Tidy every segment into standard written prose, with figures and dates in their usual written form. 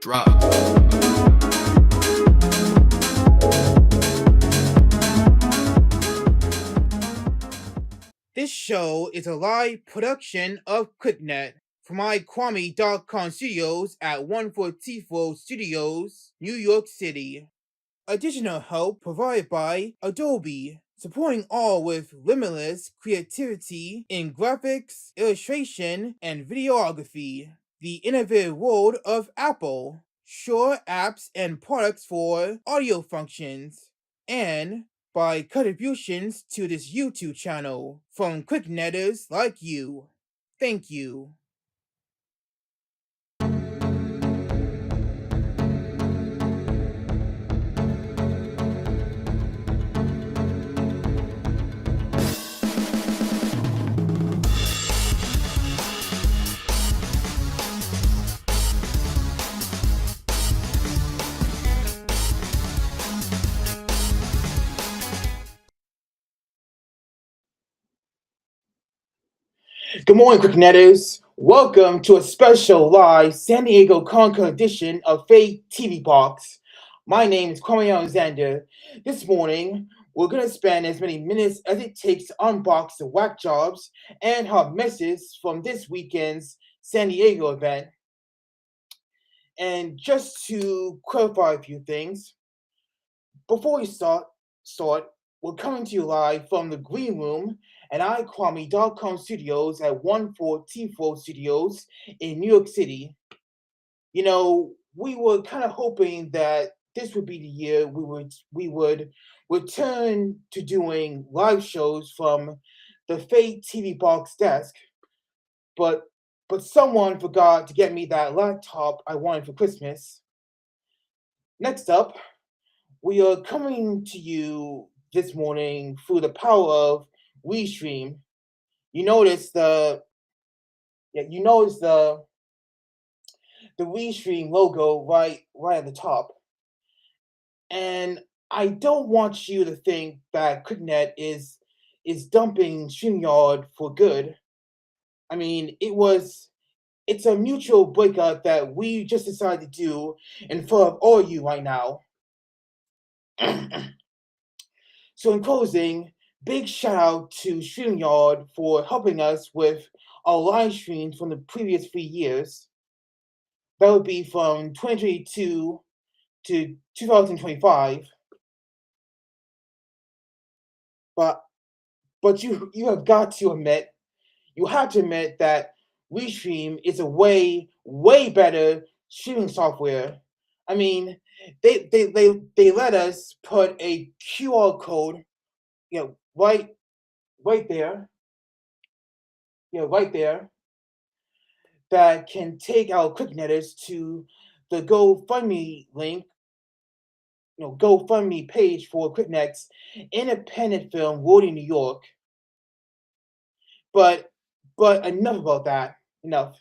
Drop. Drop. This show is a live production of KlicKNet from iKwame.com studios at 144 Studios, New York City. Additional help provided by Adobe, supporting all with limitless creativity in graphics, illustration, and videography. The innovative world of Apple, Shure apps and products for audio functions, and by contributions to this YouTube channel from KlicKNettars like you. Thank you. Good morning, KlicKNettars. Welcome to a special live San Diego Con edition of FakeTV Box. My name is Kwame Alexander. This morning, we're going to spend as many minutes as it takes to unbox the whack jobs and hot messes from this weekend's San Diego event. And just to clarify a few things, before we start, we're coming to you live from the Green Room at iKwame.com studios at 144 Studios in New York City. You know, we were kind of hoping that this would be the year we would return to doing live shows from the FakeTV Box desk, but someone forgot to get me that laptop I wanted for Christmas. Next up, we are coming to you this morning through the power of WeStream. You notice the WeStream logo right at the top. And I don't want you to think that KlicKNet is dumping StreamYard for good. I mean, it's a mutual breakup that we just decided to do in front of all of you right now. So in closing, big shout out to StreamYard for helping us with our live streams from the previous 3 years. That would be from 2022 to 2025. But you have got to admit, you have to admit that Restream is a way better streaming software. I mean, they let us put a QR code, right there, right there, that can take our KlicKNettars to the GoFundMe link, GoFundMe page for KlicKNet's independent film World in New York. But enough about that. Enough.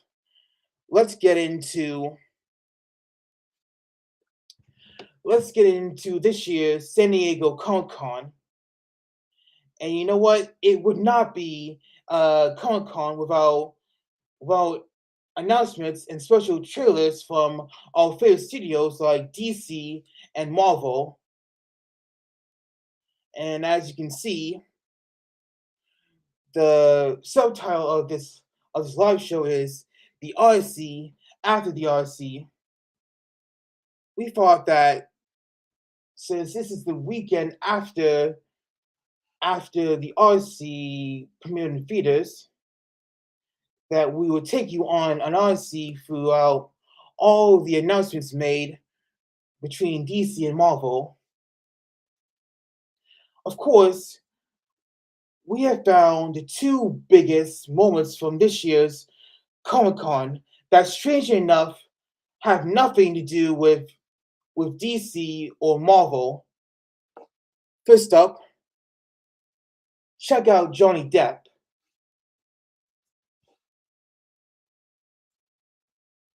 Let's get into this year's San Diego Comic-Con. And you know what? It would not be Comic-Con without announcements and special trailers from our favorite studios like DC and Marvel. And as you can see, the subtitle of this live show is The Odyssey After the Odyssey. We thought that since this is the weekend after the Odyssey premiered in theaters, that we would take you on an Odyssey throughout all the announcements made between DC and Marvel. Of course, we have found the two biggest moments from this year's Comic-Con that, strangely enough, have nothing to do with DC or Marvel. First up, check out Johnny Depp.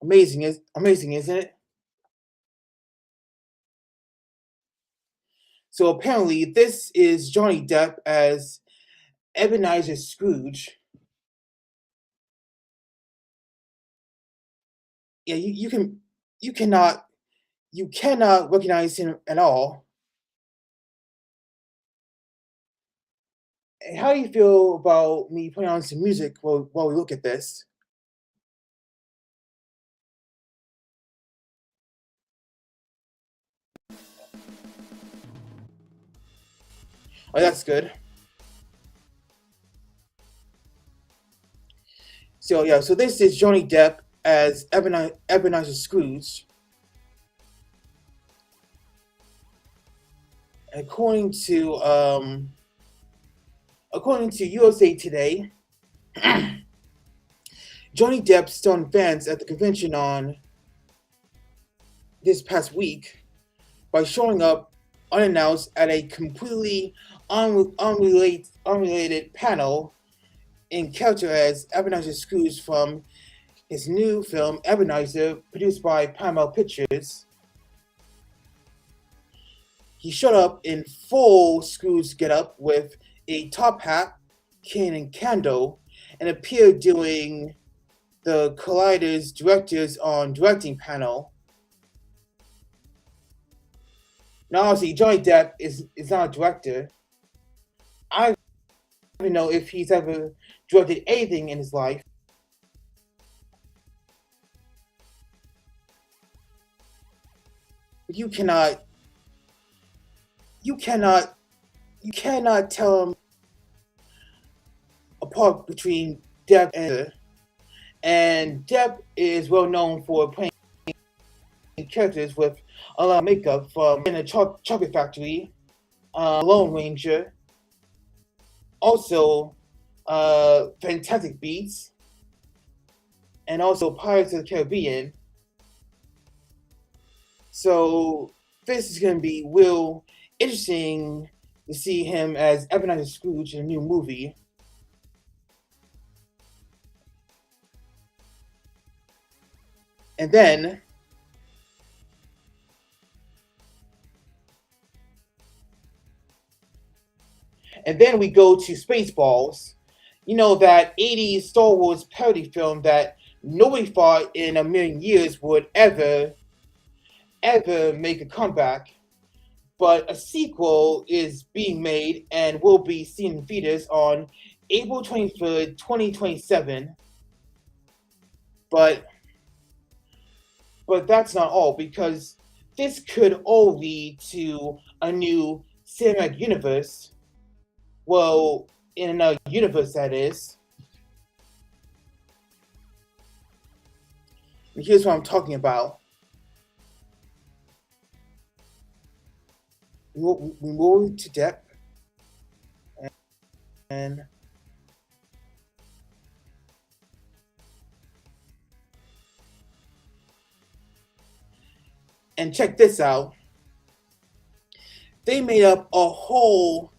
Amazing, isn't it? So apparently, this is Johnny Depp as Ebenezer Scrooge. Yeah, you cannot recognize him at all. How do you feel about me putting on some music while we look at this? Oh, that's good. So yeah, so this is Johnny Depp as Ebenezer Scrooge. According to USA Today, Johnny Depp stunned fans at the convention on this past week by showing up unannounced at a completely unrelated panel in character as Ebenezer Scrooge from his new film Ebenezer, produced by Paramount Pictures. He showed up in full Scrooge getup with a top hat, cane, and candle, and appeared during the Collider's Directors on Directing panel. Now, obviously, Johnny Depp is not a director. I don't even know if he's ever directed anything in his life. You cannot tell him apart between Depp and Depp is well known for playing characters with a lot of makeup, from in a chocolate factory, Lone Ranger, also Fantastic Beasts, and also Pirates of the Caribbean. So this is going to be real interesting to see him as Ebenezer Scrooge in a new movie. And then we go to Spaceballs. You know, that 80s Star Wars parody film that nobody thought in a million years would ever make a comeback. But a sequel is being made and will be seen in theaters on April 23rd, 2027. But that's not all, because this could all lead to a new cinematic universe. Well, in another universe, that is. And here's what I'm talking about. We move to depth and check this out. They made up a whole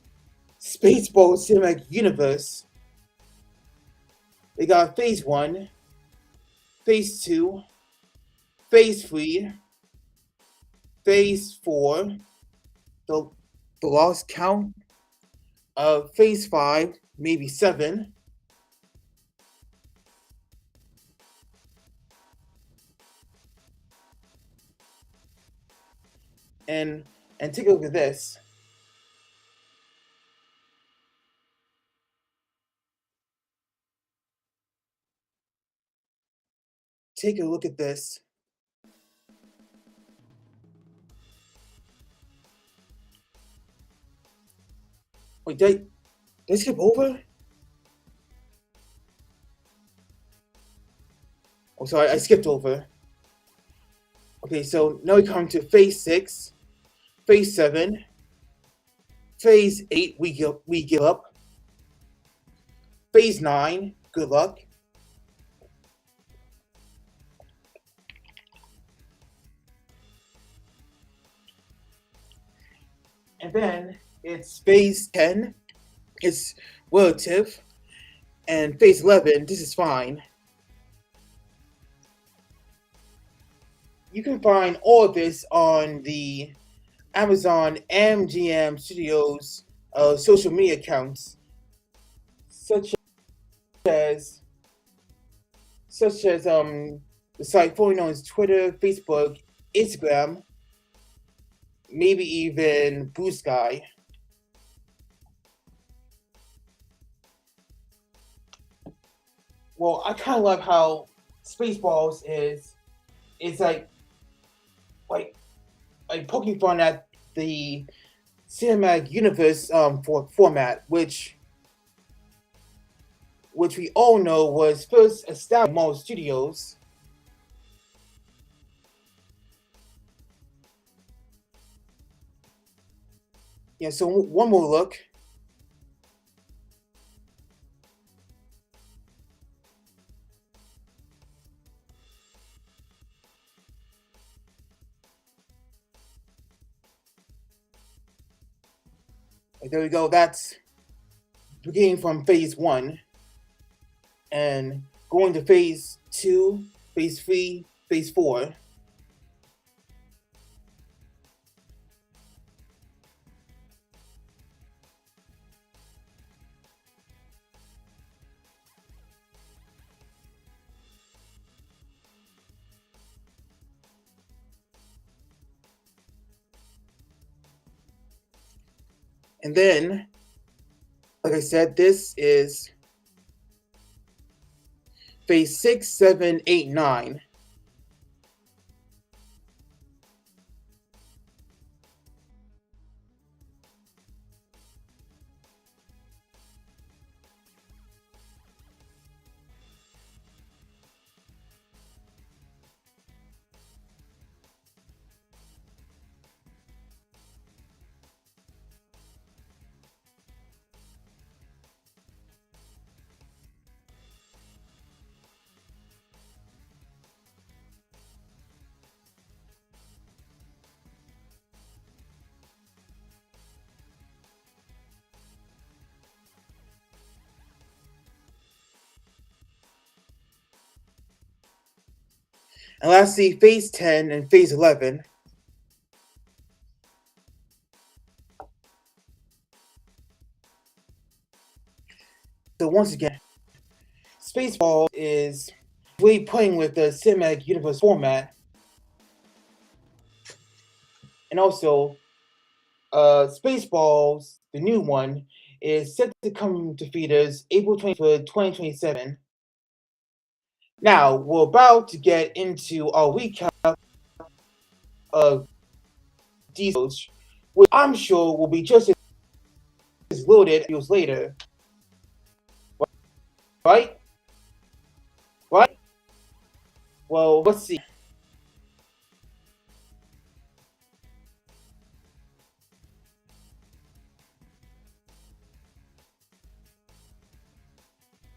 Spaceball cinematic universe. They got Phase 1, Phase 2, Phase 3, Phase 4, the lost count of Phase 5, maybe 7. And take a look at this. Take a look at this. Wait, did I skip over? Oh, sorry, I skipped over. Okay, so now we come to Phase 6, Phase 7, Phase 8, we give up. Phase 9, good luck. And then it's Phase 10, it's relative. And Phase 11, this is fine. You can find all of this on the Amazon MGM Studios social media accounts, such as the site formerly known as Twitter, Facebook, Instagram, maybe even Blue Sky. Well, I kind of love how Spaceballs is like poking fun at the cinematic universe format, which we all know was first established by Marvel Studios. Yeah, so one more look. And there we go. That's beginning from Phase 1 and going to Phase 2, Phase 3, Phase 4. And then, like I said, this is Phase 6, 7, 8, 9. And lastly, Phase 10 and Phase 11. So once again, Spaceball is really playing with the cinematic universe format. And also, Spaceballs, the new one, is set to come to theaters April 23rd, 2027. Now, we're about to get into our recap of DC, which I'm sure will be just as loaded years later. Right? Right? Well, let's see.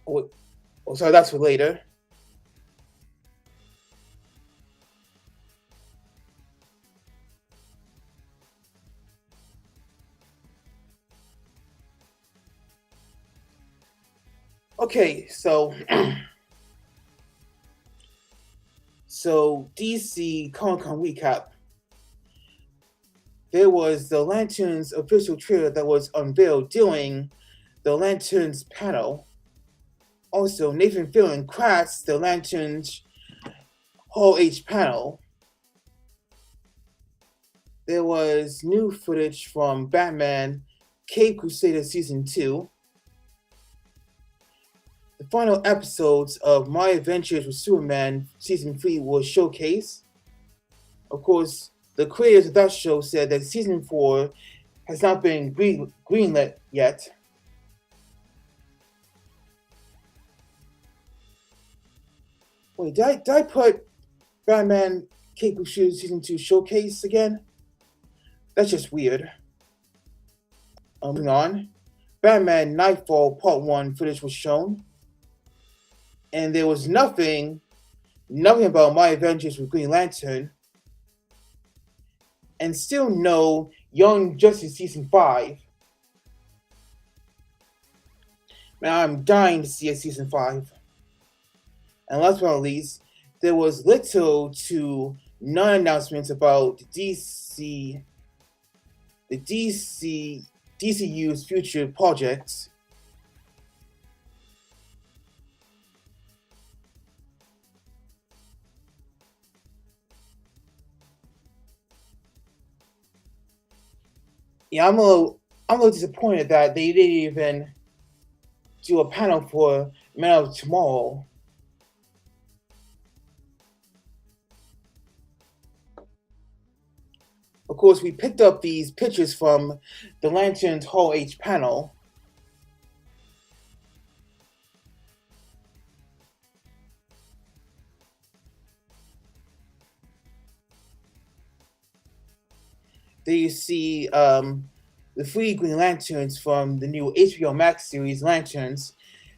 Oh, sorry, that's for later. Okay, so DC Comic-Con recap. There was the Lanterns official trailer that was unveiled during the Lanterns panel. Also, Nathan Fillion crafts the Lanterns Hall H panel. There was new footage from Batman Cape Crusader Season 2. The final episodes of My Adventures with Superman Season 3 was showcased. Of course, the creators of that show said that Season 4 has not been greenlit yet. Wait, did I put Batman Cape Crusader Season 2 showcase again? That's just weird. Moving on. Batman Nightfall Part 1 footage was shown. And there was nothing about My Adventures with Green Lantern. And still no Young Justice Season 5. Now I'm dying to see a Season 5. And last but not least, there was little to none announcements about the DCU's future projects. Yeah, I'm a little disappointed that they didn't even do a panel for Man of Tomorrow. Of course, we picked up these pictures from the Lanterns Hall H panel. There you see the 3 Green Lanterns from the new HBO Max series Lanterns.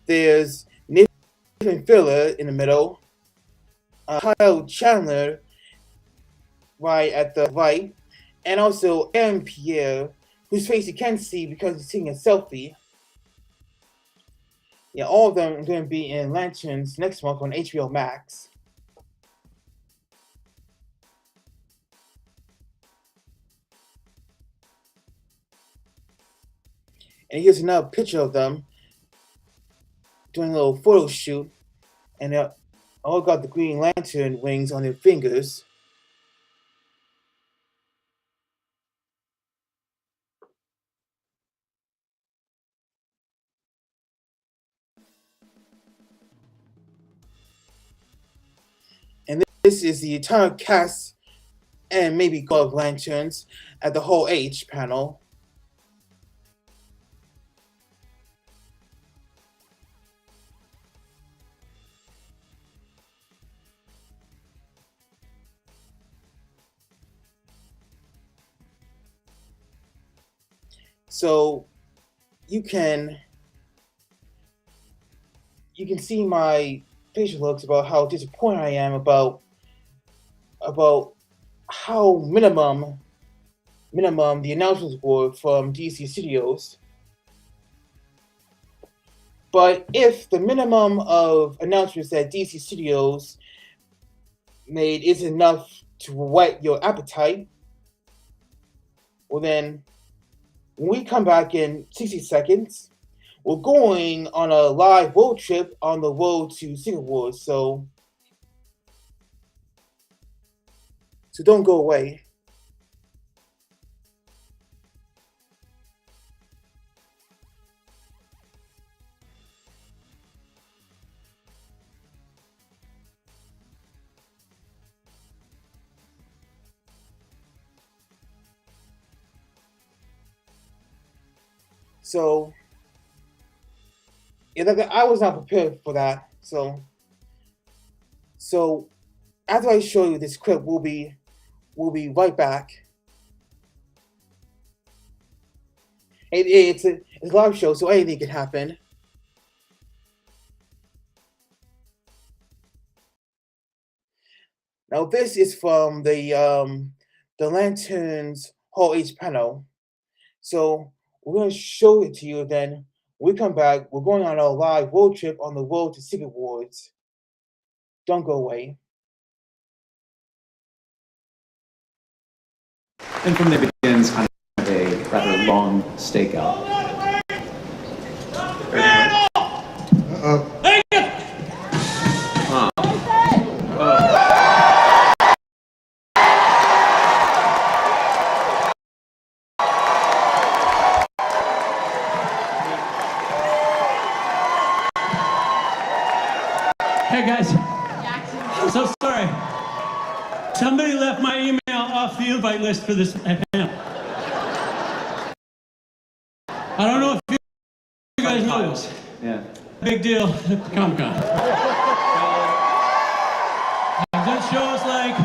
There's Nathan Fillion in the middle, Kyle Chandler right at the right, and also Aaron Pierre, whose face you can't see because he's taking a selfie. Yeah, all of them are going to be in Lanterns next month on HBO Max. And here's another picture of them doing a little photo shoot, and they all got the Green Lantern wings on their fingers. And this is the entire cast and maybe crew of Lanterns at the Hall H panel. So you can see my facial looks about how disappointed I am about how minimum the announcements were from DC Studios. But if the minimum of announcements that DC Studios made is enough to whet your appetite, well then, when we come back in 60 seconds, we're going on a live road trip on the road to Secret Wars, so don't go away. So yeah, I was not prepared for that. So after I show you this clip, we'll be right back. It's a live show, so anything can happen. Now this is from the Lantern's Hall H panel. So we're gonna show it to you. Then we come back. We're going on our live road trip on the road to Secret Wars. Don't go away. And from there begins kind of a rather long stakeout. Hey guys, I'm so sorry. Somebody left my email off the invite list for this panel. I don't know if you guys know this. Yeah. Big deal at Comic-Con. I've done shows like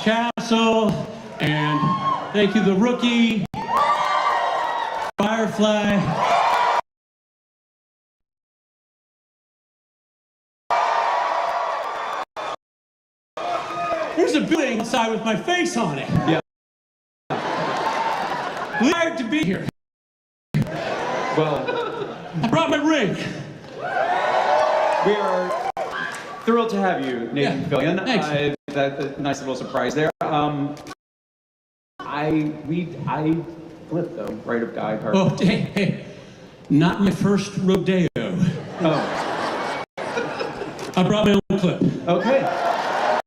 Castle and Thank You the Rookie, Firefly. There's a building inside with my face on it. Yeah. Glad to be here. Well, I brought my ring. we are thrilled to have you, Nathan Fillion. Thanks. That's a nice little surprise there. I flipped the right of guy card. Oh, hey, not my first rodeo. Oh. I brought my own clip. Okay.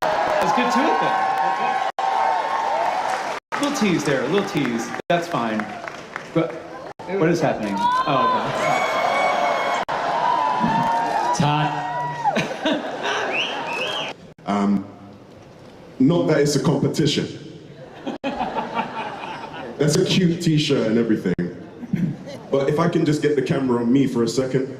Let's get to it then. Little tease there, little tease. That's fine. But what is happening? Oh, okay. It's hot. Not that it's a competition. That's a cute t-shirt and everything. But if I can just get the camera on me for a second.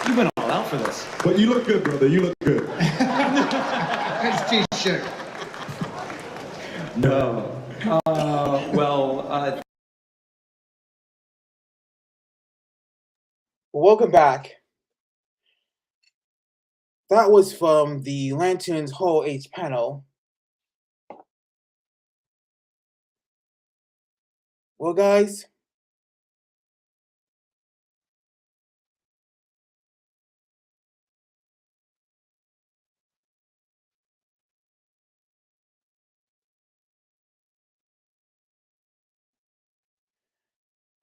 You went all out for this. But you look good, brother, you look good. Nice t-shirt. No. Welcome back. That was from the Lantern's Hall H panel. Well, guys,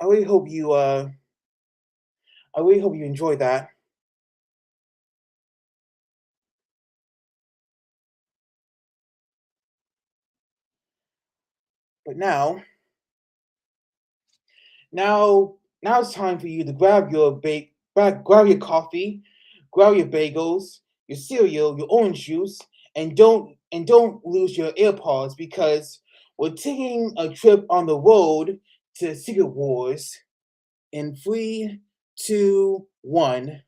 I really hope you enjoyed that. But now it's time for you to grab your coffee, grab your bagels, your cereal, your orange juice, and don't lose your AirPods, because we're taking a trip on the road to Secret Wars in 3, 2, 1.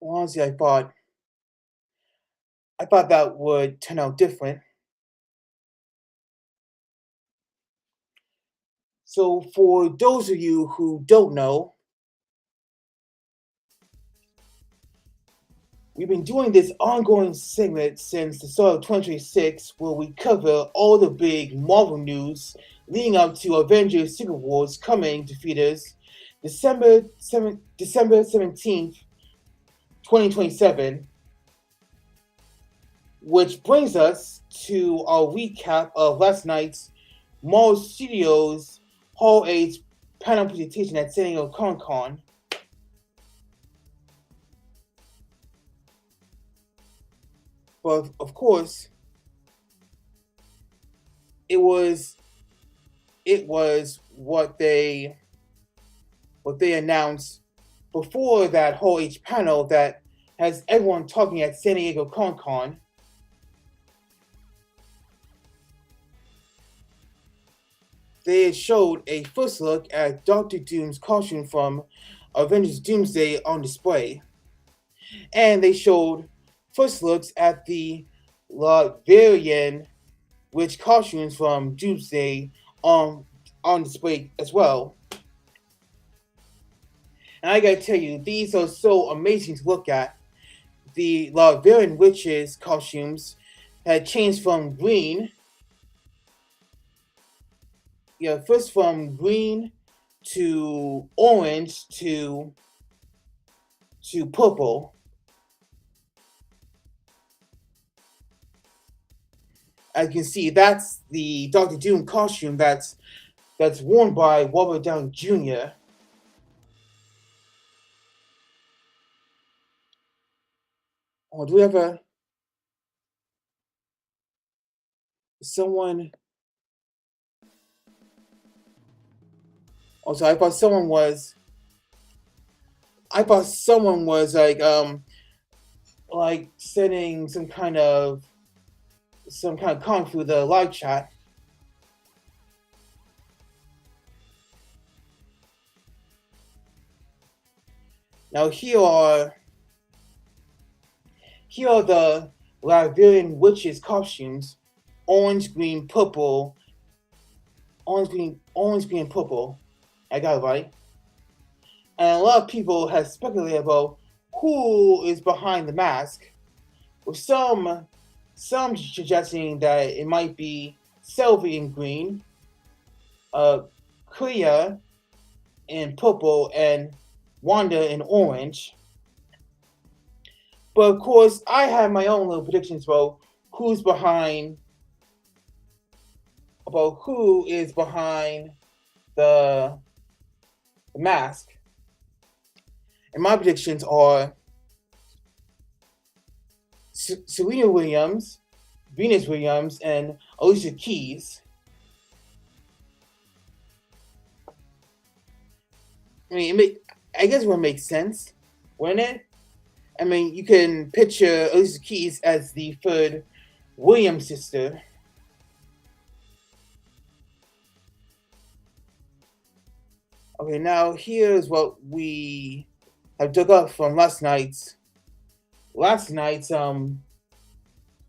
Honestly, I thought that would turn out different. So for those of you who don't know, we've been doing this ongoing segment since the start of 2026, where we cover all the big Marvel news leading up to Avengers Secret Wars coming to theaters December 17th, 2027, which brings us to our recap of last night's Marvel Studios Hall H panel presentation at San Diego Comic-Con. But of course, it was what they announced before that Hall H panel that has everyone talking at San Diego Comic-Con. They showed a first look at Doctor Doom's costume from Avengers Doomsday on display. And they showed first looks at the Latvian witch costumes from Doomsday on display as well. And I gotta tell you, these are so amazing to look at. The Latvian witches costumes had changed from green. Yeah, first from green to orange to purple. As you can see, that's the Doctor Doom costume that's worn by Robert Downey Jr. Oh, do we have someone? Oh, so I thought someone was like sending some kind of comment through the live chat. Now here are the Latvian witches costumes: orange, green, purple. Orange, green, purple. I got it right. And a lot of people have speculated about who is behind the mask, with some suggesting that it might be Sylvie in green, Clea in purple, and Wanda in orange. But of course, I have my own little predictions about who is behind the mask. And my predictions are Serena Williams, Venus Williams, and Alicia Keys. I mean, I guess it would make sense, wouldn't it? I mean, you can picture Alicia Keys as the third Williams sister. Okay, now here's what we have dug up from last night's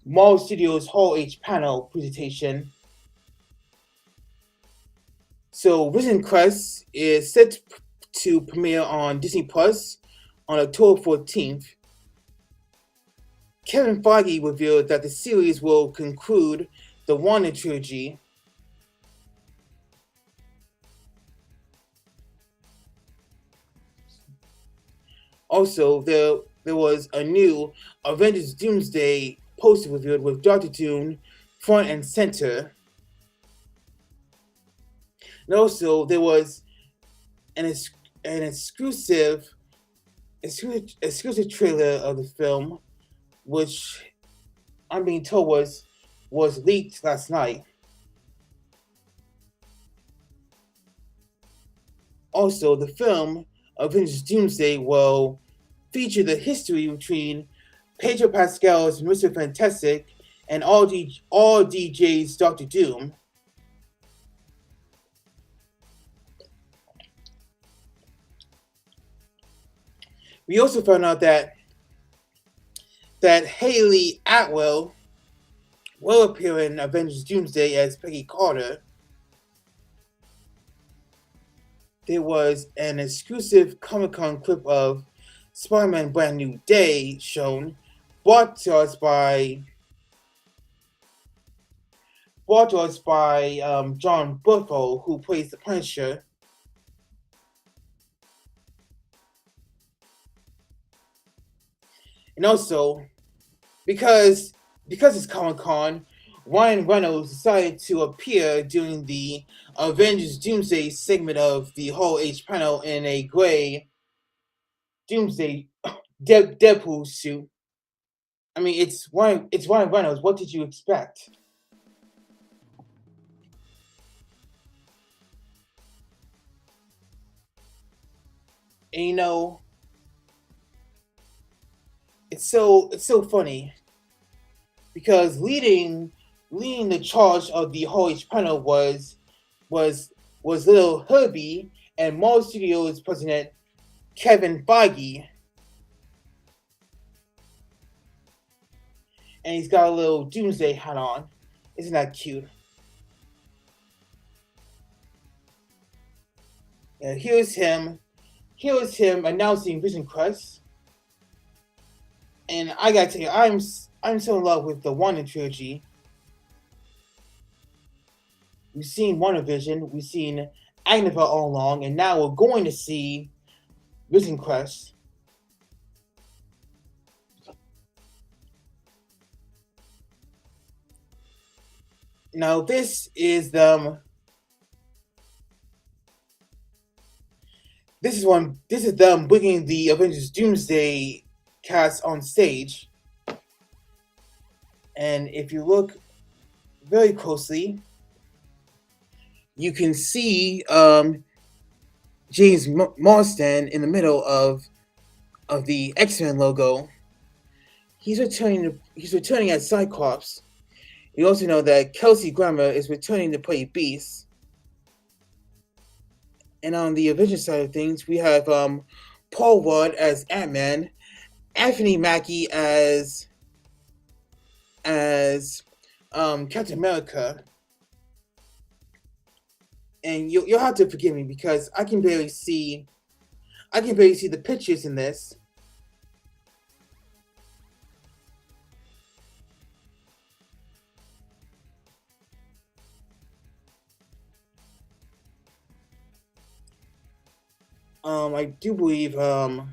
Marvel Studios Hall H panel presentation. So Vision Quest is set to premiere on Disney Plus on October 14th. Kevin Feige revealed that the series will conclude the Wanda trilogy. Also, there was a new Avengers Doomsday poster revealed with Doctor Doom front and center. And also, there was an exclusive trailer of the film, which I'm being told was leaked last night. Also, the film Avengers Doomsday will feature the history between Pedro Pascal's Mr. Fantastic and all DJ's Doctor Doom. We also found out that Haley Atwell will appear in Avengers Doomsday as Peggy Carter. There was an exclusive Comic-Con clip of Spider-Man Brand New Day shown, brought to us by John Bernthal, who plays the Punisher. And also, because it's Comic-Con, Ryan Reynolds decided to appear during the Avengers Doomsday segment of the Hall H panel in a gray Doomsday Deadpool suit. I mean, it's Ryan Reynolds. What did you expect? And you know, it's so funny because leading the charge of the Hall H panel was little Herbie and Marvel Studios president Kevin Feige. And he's got a little Doomsday hat on. Isn't that cute? And here's him announcing Vision Quest. And I gotta tell you, I'm so in love with the Wonder trilogy. We've seen WandaVision, we've seen Agnova all along, and now we're going to see Vision Quest. Now this is them. This is them bringing the Avengers Doomsday cast on stage. And if you look very closely, you can see James Marsden in the middle of the X-Men logo. He's returning as Cyclops. You also know that Kelsey Grammer is returning to play Beast. And on the Avengers side of things, we have Paul Rudd as Ant-Man, Anthony Mackie as Captain America. And you'll have to forgive me because I can barely see the pictures in this. I do believe so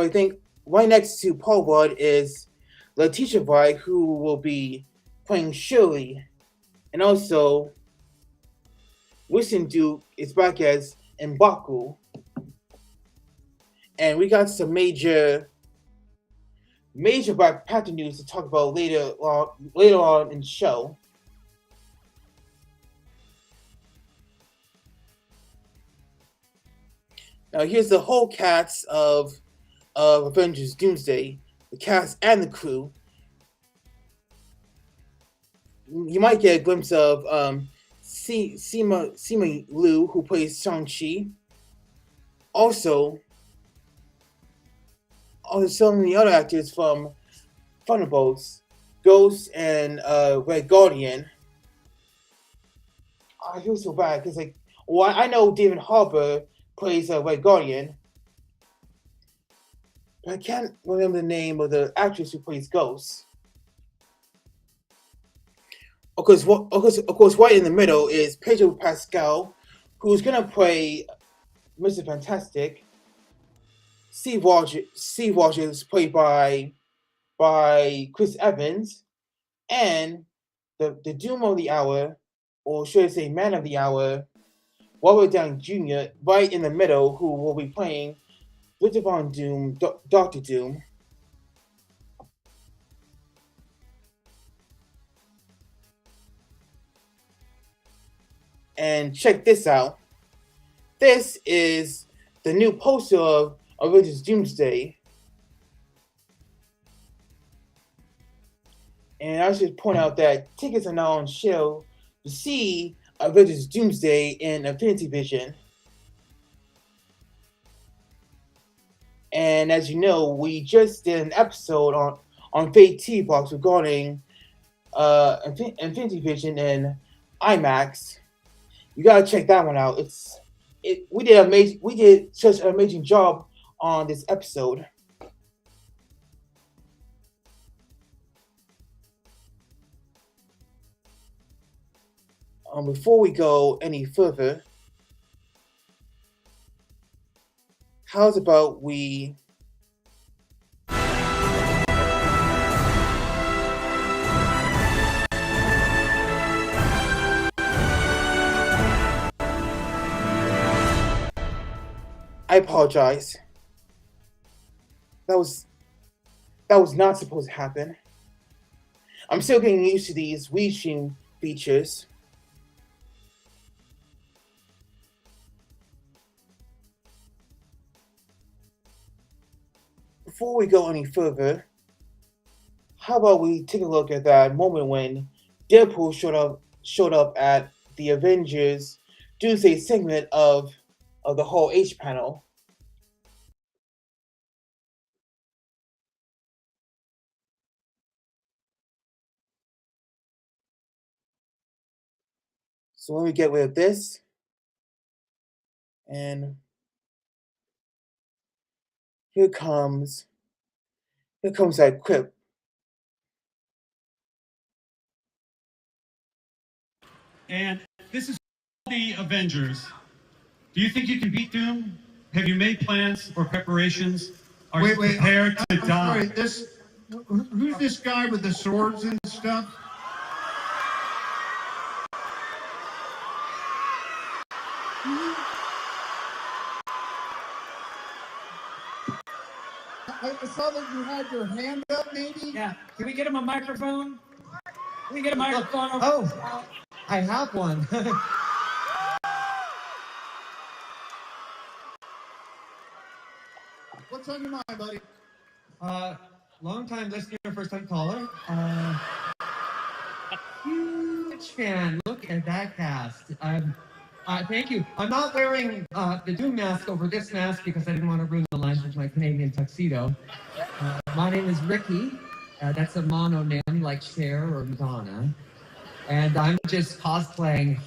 I think right next to Paul Rudd is Letitia Wright, who will be playing Shirley. And also Winston Duke is back as M'Baku. And we got some major Black Panther news to talk about later on in the show. Now here's the whole cast of Avengers Doomsday, the cast and the crew. You might get a glimpse of Simu Liu, who plays Shang-Chi. Also some of the other actors from Thunderbolts, Ghost, and Red Guardian. I feel so bad because I know David Harbour plays Red Guardian, but I can't remember the name of the actress who plays Ghost. Of course, right in the middle is Pedro Pascal, who's gonna play Mr. Fantastic. Steve Rogers, played by Chris Evans, and the Doom of the Hour, or should I say Man of the Hour, Robert Downey Jr., right in the middle, who will be playing Victor Von Doom, Dr. Doom. And check this out. This is the new poster of Avengers Doomsday. And I should point out that tickets are now on sale to see Avengers Doomsday in Infinity Vision. And as you know, we just did an episode on FakeTV Box regarding Infinity Vision in IMAX. You gotta check that one out. We did such an amazing job on this episode. Before we go any further, how's about we I apologize. That was not supposed to happen. I'm still getting used to these reaching features. Before we go any further, how about we take a look at that moment when Deadpool showed up at the Avengers Doomsday segment of the whole H panel. So let me get rid of this. And here comes that clip. And this is the Avengers. Do you think you can beat Doom? Have you made plans or preparations? Are you prepared to die? Sorry, who's this guy with the swords and stuff? I saw that you had your hand up, maybe? Yeah. Can we get him a microphone? Can we get a microphone? Oh, I have one. What's on your mind, buddy? Long time listener, first time caller. Huge fan. Look at that cast. Thank you. I'm not wearing the Doom mask over this mask because I didn't want to ruin the lines with my Canadian tuxedo. My name is Ricky. That's a mono name like Cher or Madonna. And I'm just cosplaying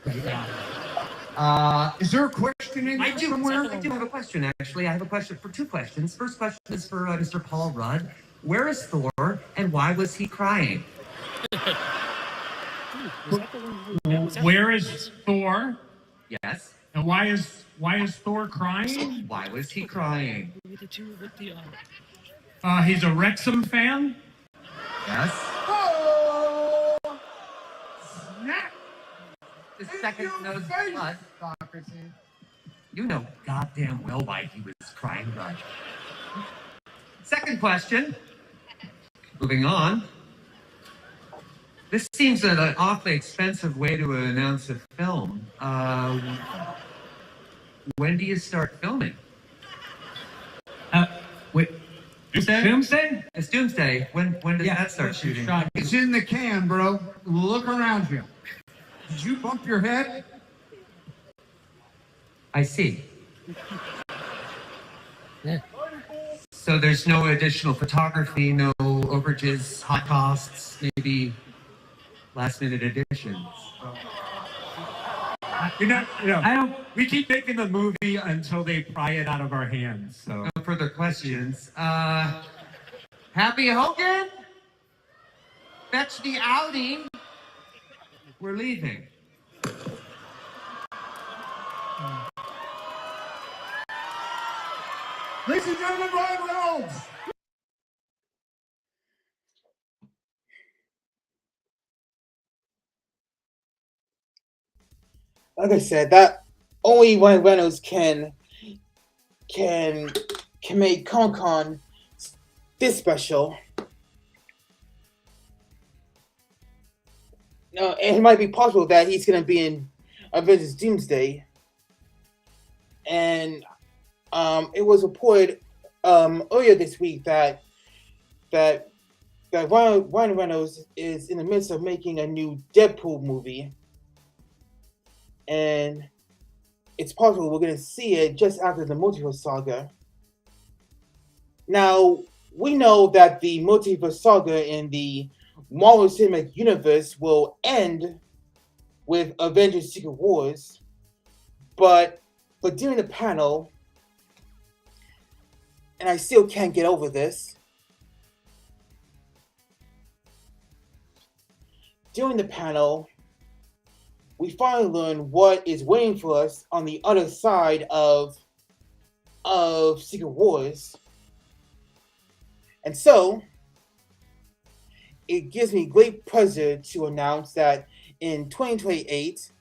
right now. Is there a question in I do somewhere? have a question, actually. I have a question for two questions. First question is for Mr. Paul Rudd. Where is Thor, and why was he crying? Where is Thor? Yes. And why is Thor crying? Why was he crying? He's a Wrexham fan. Yes. Oh! Snap! The second knows Face, what? Socrates. You know goddamn well why he was crying, Rudd. Second question. Moving on. This seems an awfully expensive way to announce a film. When do you start filming? Wait. Doomsday? It's Doomsday. When does that start shooting? It's in the can, bro. Look around you. Did you bump your head? I see. So there's no additional photography, no overages, hot costs, maybe last-minute additions. We keep making the movie until they pry it out of our hands. So No further questions. Happy Hogan? Fetch the Audi. We're leaving. Ladies and gentlemen, Ryan Reynolds! Like I said, that only Ryan Reynolds can make Comic-Con this special. No, and it might be possible that he's gonna be in Avengers Doomsday. And it was reported earlier this week that Ryan Reynolds is in the midst of making a new Deadpool movie. And it's possible we're going to see it just after the Multiverse Saga. Now, we know that the Multiverse Saga in the Marvel Cinematic Universe will end with Avengers Secret Wars, but during the panel, and I still can't get over this, during the panel, we finally learn what is waiting for us on the other side of of Secret Wars. And so, it gives me great pleasure to announce that in 2028,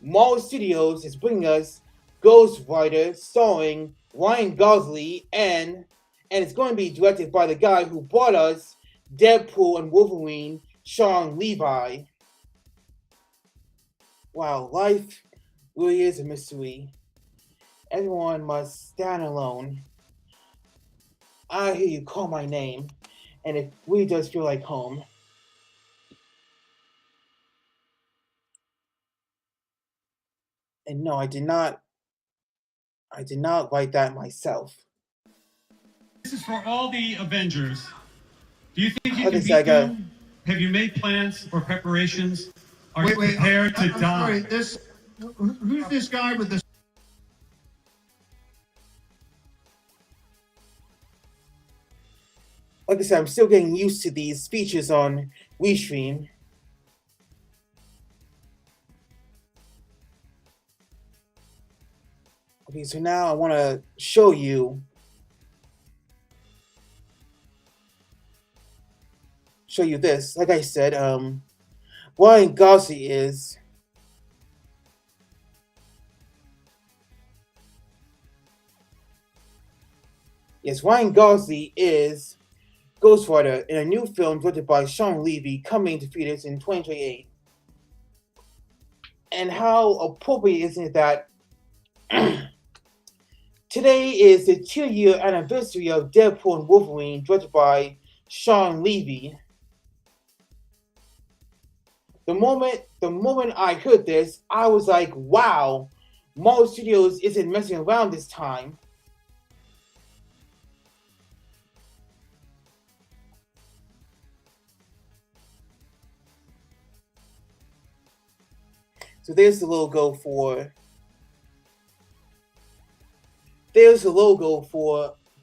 Marvel Studios is bringing us Ghost Rider starring Ryan Gosling, and it's going to be directed by the guy who brought us Deadpool and Wolverine, Sean Levy. Wow, life really is a mystery. Everyone must stand alone. I hear you call my name, and it really does feel like home. And no, I did not write that myself. This is for all the Avengers. Do you think you Okay, can so I beat got- Doom? Have you made plans or preparations? Are you Wait, prepared to I'm die? sorry, who's this guy with the Like I said, I'm still getting used to these features on Restream. Okay, so now I want to show you this. Like I said, Ryan Gosling is Ryan Gosling is Ghost Rider in a new film directed by Sean Levy coming to theaters in 2028. And how appropriate isn't it that today is the 2-year anniversary of Deadpool and Wolverine directed by Sean Levy. The moment I heard this, I was like, wow, Marvel Studios isn't messing around this time. So there's the logo for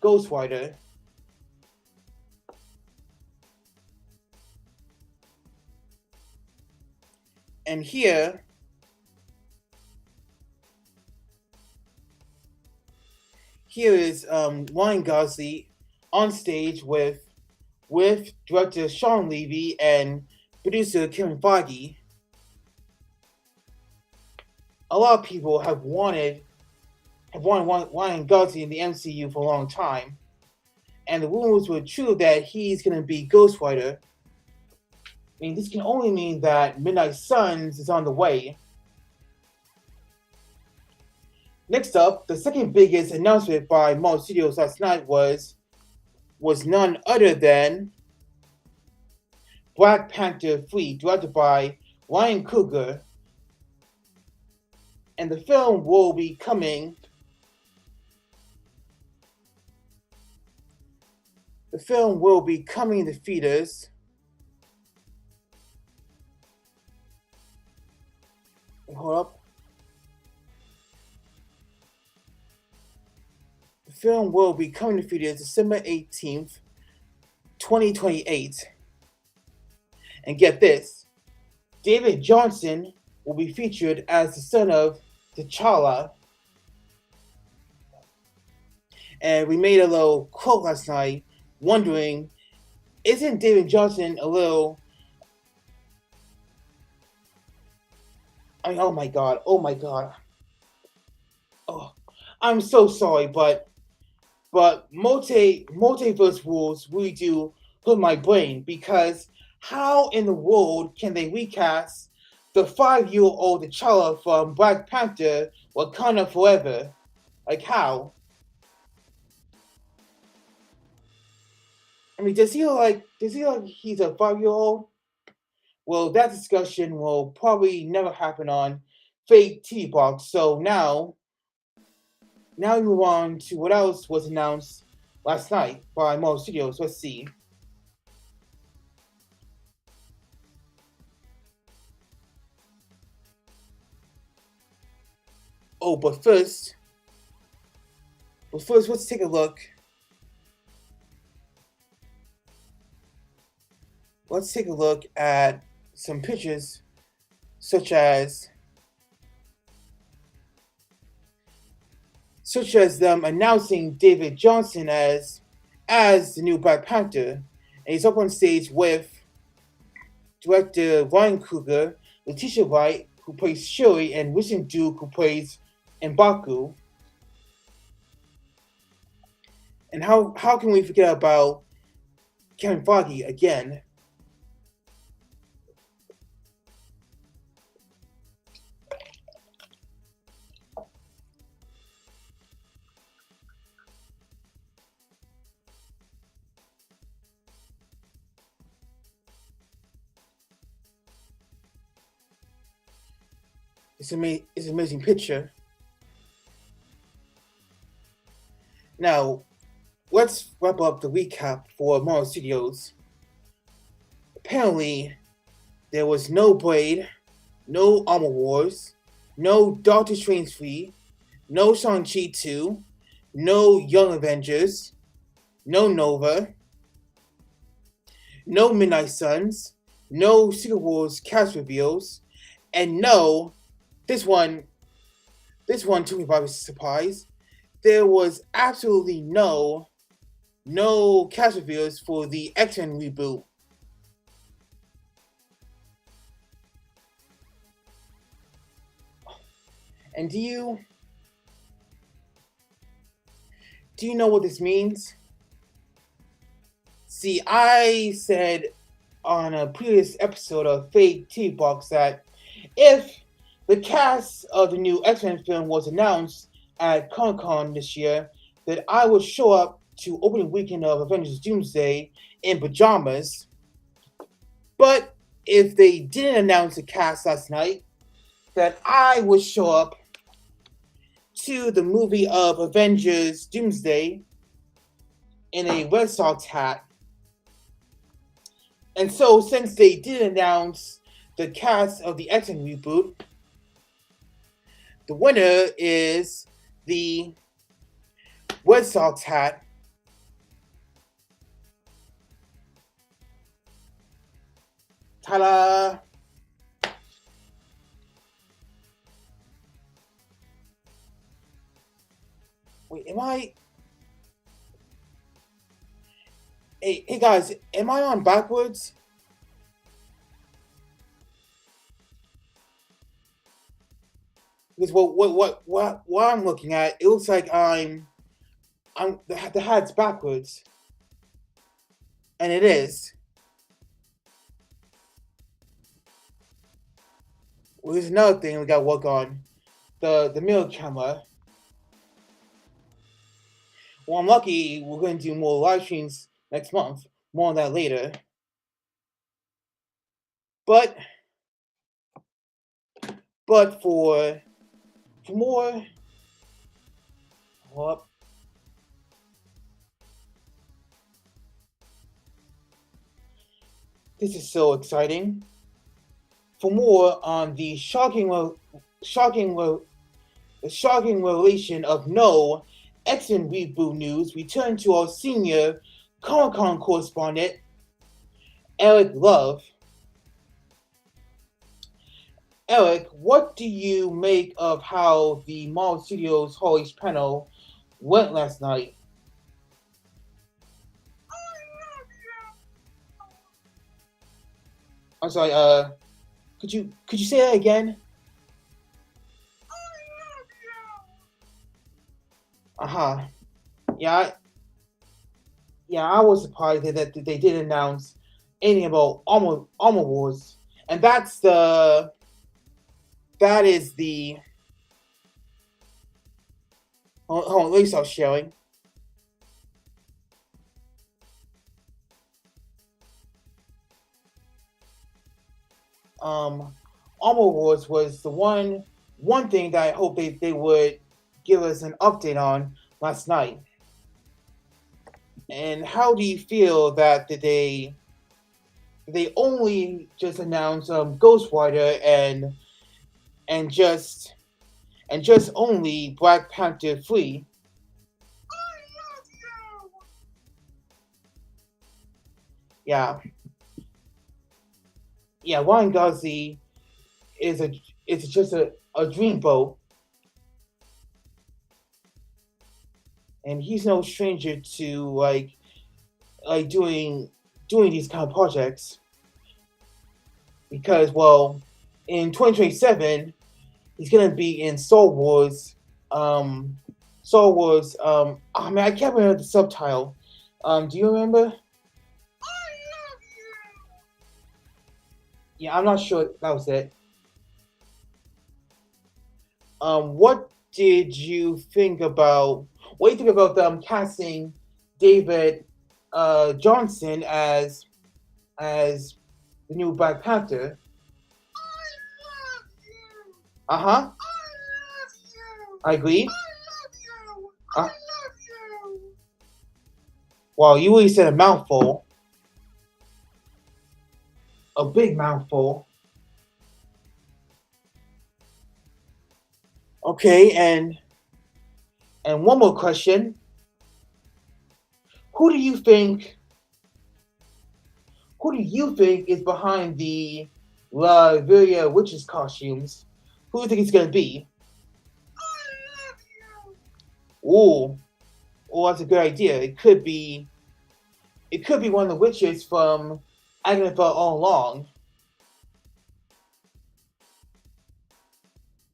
Ghost Rider. And here is Ryan Gosling on stage with director Sean Levy and producer Kevin Feige. A lot of people have wanted Ryan Gosling in the MCU for a long time, and the rumors were true that he's going to be Ghost Rider. I mean, this can only mean that Midnight Suns is on the way. Next up, the second biggest announcement by Marvel Studios last night was none other than Black Panther 3, directed by Ryan Coogler. And the film will be coming. The film will be coming to theaters. Hold up. The film will be coming to theaters December 18th, 2028. And get this, David Johnson will be featured as the son of T'Challa. And we made a little quote last night wondering, isn't David Johnson a little... I mean, oh my god. Oh, I'm so sorry, but multiverse rules really do hurt my brain, because how in the world can they recast the 5-year-old T'Challa from Black Panther Wakanda Forever? Like, how? I mean, does he look like he's a 5-year-old? Well, that discussion will probably never happen on FakeTV Box. So now we move on to what else was announced last night by Marvel Studios. Let's see. Oh, but first, let's take a look. Let's take a look at some pictures, such as such as them announcing David Johnson as the new Black Panther. And he's up on stage with director Ryan Coogler, Letitia Wright, who plays Shuri, and Winston Duke, who plays M'Baku. And how can we forget about Kevin Feige again? It's an amazing picture. Now, let's wrap up the recap for Marvel Studios. Apparently, there was no Blade, no Armor Wars, no Doctor Strange 3, no Shang-Chi 2, no Young Avengers, no Nova, no Midnight Suns, no Secret Wars cast reveals, and no, this one took me by surprise. There was absolutely no cast reveals for the X-Men reboot. And do you know what this means? See, I said on a previous episode of FakeTV Box that if the cast of the new X-Men film was announced at Comic-Con this year, that I would show up to opening weekend of Avengers Doomsday in pajamas. But if they didn't announce the cast last night, that I would show up to the movie of Avengers Doomsday in a Red Sox hat. And so, since they did announce the cast of the X-Men reboot, the winner is the Red Sox hat. Ta-da! Wait, am I... Hey guys, am I on backwards? Because what I'm looking at, it looks like the hat's backwards, and it is. Well, here's another thing we got to work on: the mirror camera. Well, I'm lucky we're going to do more live streams next month. More on that later. But for more, well, this is so exciting. For more on the shocking revelation of no X-Men reboot news, we turn to our senior Comic-Con correspondent, Eric Love. Eric, what do you make of how the Marvel Studios Hall H panel went last night? I'm sorry, could you say that again? Uh-huh. Yeah, I was surprised that they did announce anything about Armor Wars. And that is the... Hold on, let me start sharing. Armor Wars was the one thing that I hope they would give us an update on last night. And how do you feel that they only just announced Ghost Rider and just only Black Panther 3? Yeah, Ryan Gosling is just a dreamboat. and he's no stranger to like doing these kind of projects. Because, well, in 2027, he's gonna be in Star Wars. Oh man, I can't remember the subtitle. Do you remember? Yeah, I'm not sure that was it. What do you think about them casting David Johnson as the new Black Panther? Uh-huh. I agree. Wow, you really said a mouthful. A big mouthful. Okay, and one more question. Who do you think is behind the Lavia witches costumes? Who do you think it's gonna be? Ooh, that's a good idea. It could be one of the witches from Agatha All Along.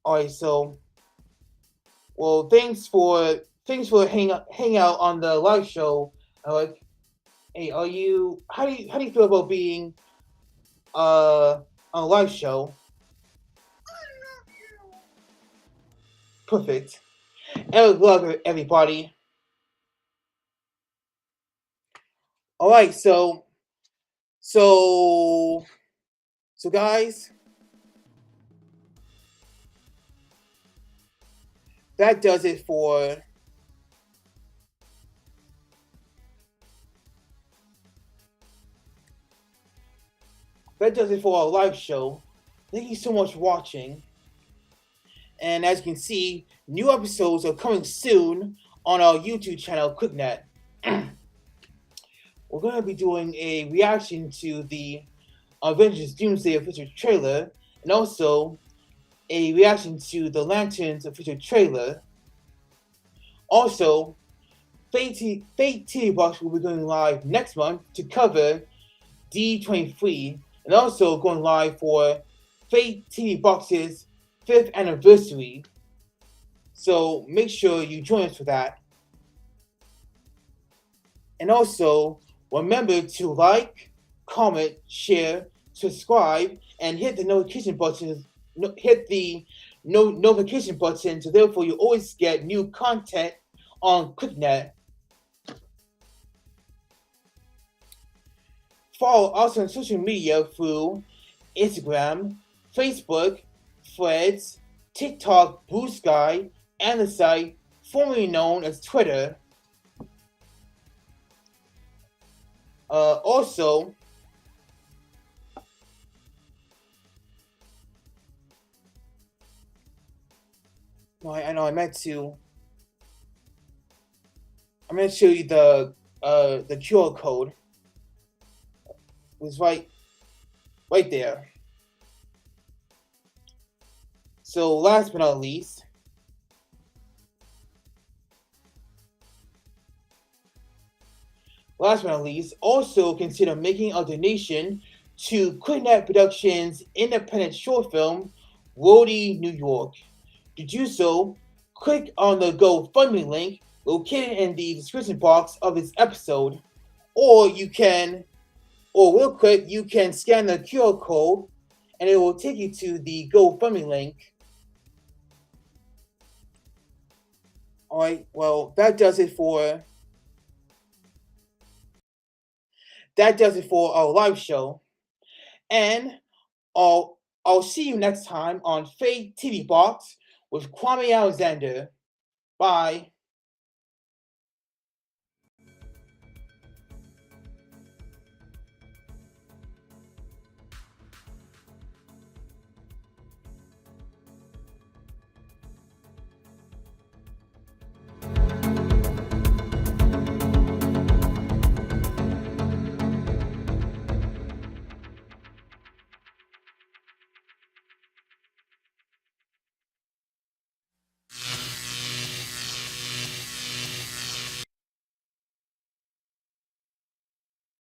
Alright, so well, thanks for hanging out on the live show, Alec. Hey, how do you feel about being on a live show? Perfect. And good luck, everybody. Alright, so guys, that does it for our live show. Thank you so much for watching. And as you can see, new episodes are coming soon on our YouTube channel, KlicKNet. We're going to be doing a reaction to the Avengers Doomsday official trailer, and also a reaction to the Lanterns official trailer. Also, FakeTV Box will be going live next month to cover D23, and also going live for FakeTV Box's 5th anniversary. So make sure you join us for that. And also, remember to like, comment, share, subscribe, and hit the notification button. Notification button, so therefore you always get new content on KlicKNet. Follow us on social media through Instagram, Facebook, Threads, TikTok, Blue Sky, and the site formerly known as Twitter. Also, I meant to show you the QR code. It was right there. So last but not least, also consider making a donation to KlicKNet Productions' independent short film, Wkly, New York. To do so, click on the GoFundMe link located in the description box of this episode, or you can scan the QR code and it will take you to the GoFundMe link. Alright, well, that does it for our live show. And I'll see you next time on FakeTV Box with Kwame Alexander. Bye.